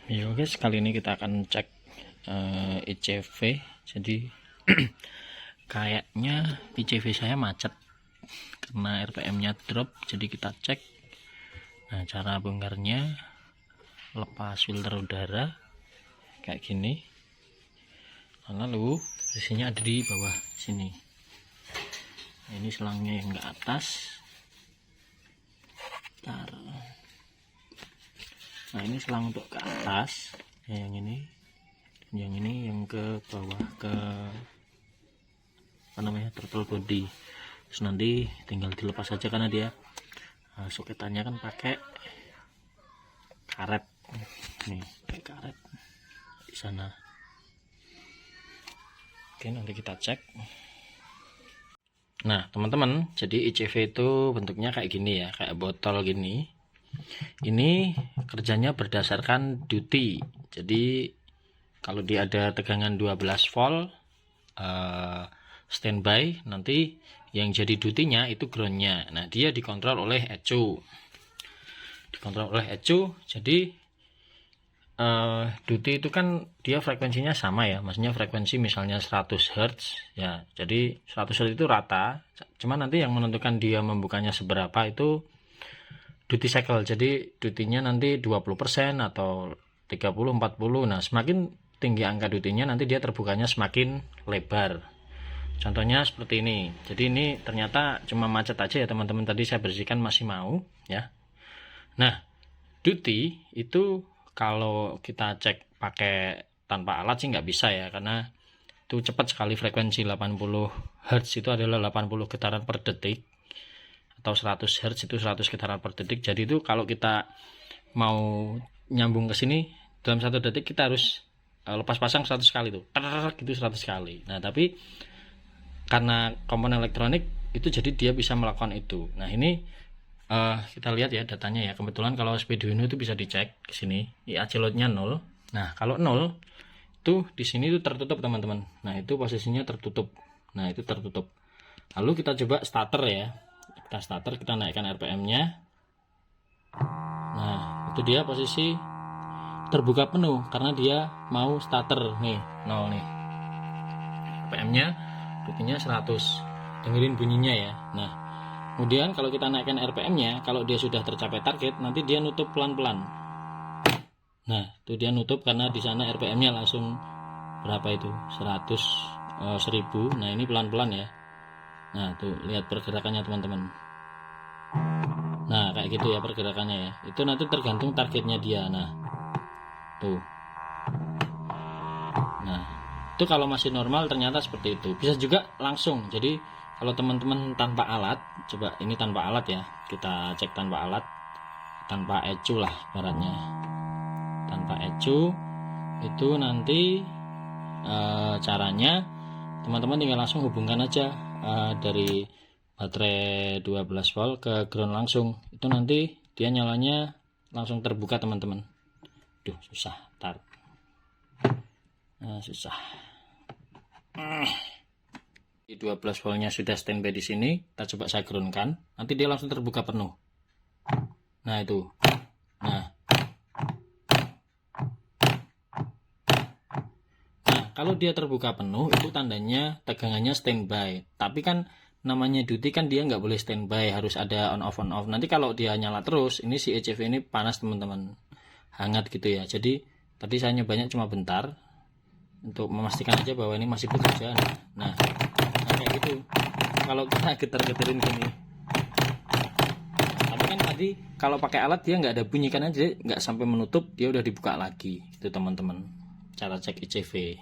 Ya guys, kali ini kita akan cek ICV. Jadi kayaknya ICV saya macet karena RPM-nya drop. Jadi kita cek. Nah, cara bongkarnya lepas filter udara kayak gini. Lalu posisinya ada di bawah sini. Nah, ini selangnya yang ke atas. Bentar. Nah, ini selang untuk ke atas ya, yang ini yang ke bawah ke apa namanya, throttle body. Terus nanti tinggal dilepas saja karena dia soketannya kan pakai karet nih, pakai karet di sana. Oke, nanti kita cek. Nah teman-teman, jadi ICV itu bentuknya kayak gini ya, kayak botol gini. Ini kerjanya berdasarkan duty. Jadi kalau dia ada tegangan 12 volt standby, nanti yang jadi duty-nya itu ground-nya. Nah, dia dikontrol oleh ECU. Jadi duty itu kan dia frekuensinya sama ya. Maksudnya frekuensi misalnya 100 Hz ya. Jadi 100 Hz itu rata. Cuma nanti yang menentukan dia membukanya seberapa itu duty cycle. Jadi duty-nya nanti 20% atau 30, 40. Nah, semakin tinggi angka duty-nya nanti dia terbukanya semakin lebar. Contohnya seperti ini. Jadi ini ternyata cuma macet aja ya teman-teman. Tadi saya bersihkan masih mau ya. Nah, duty itu kalau kita cek pakai tanpa alat sih nggak bisa ya, karena itu cepat sekali. Frekuensi 80 Hz itu adalah 80 getaran per detik. Atau 100 Hz itu 100 getaran per detik. Jadi itu kalau kita mau nyambung ke sini dalam 1 detik kita harus lepas pasang 100 kali tuh. Gitu 100 kali. Nah, tapi karena komponen elektronik itu jadi dia bisa melakukan itu. Nah, ini kita lihat ya datanya ya. Kebetulan kalau Arduino itu bisa dicek ke sini. IAC load-nya 0. Nah, kalau 0 itu di sini itu tertutup teman-teman. Nah, itu posisinya tertutup. Nah, itu tertutup. Lalu kita coba starter ya. Kita starter, kita naikkan RPM-nya. Nah, itu dia posisi terbuka penuh karena dia mau starter nih, 0 nih. RPM-nya duty-nya 100. Dengerin bunyinya ya. Nah, kemudian kalau kita naikkan RPM-nya, kalau dia sudah tercapai target, nanti dia nutup pelan-pelan. Nah, itu dia nutup karena di sana RPM-nya langsung berapa itu? 100 1000. Nah, ini pelan-pelan ya. Nah, tuh lihat pergerakannya teman-teman. Nah, kayak gitu ya pergerakannya ya. Itu nanti tergantung targetnya dia. Nah, tuh. Nah, itu kalau masih normal ternyata seperti itu. Bisa juga langsung. Jadi kalau teman-teman tanpa alat, coba ini tanpa alat ya. Kita cek tanpa alat, tanpa ECU lah baratnya. Tanpa ECU itu nanti caranya teman-teman tinggal langsung hubungkan aja dari baterai 12 volt ke ground langsung. Itu nanti dia nyalanya langsung terbuka teman-teman. Duh, susah. Tar. Nah, susah. 12 voltnya sudah standby di sini. Kita coba saya groundkan. Nanti dia langsung terbuka penuh. Nah, itu. Nah, kalau dia terbuka penuh itu tandanya tegangannya standby. Tapi kan namanya duty kan dia nggak boleh standby, harus ada on off on off. Nanti kalau dia nyala terus, ini si ECV ini panas teman-teman, hangat gitu ya. Jadi tadi saya nyobanya cuma bentar untuk memastikan aja bahwa ini masih bekerja. Nah kayak gitu. Kalau kita getar-getarin gini, tapi kan tadi kalau pakai alat dia nggak ada bunyi kan aja, nggak sampai menutup dia udah dibuka lagi. Itu teman-teman cara cek ECV.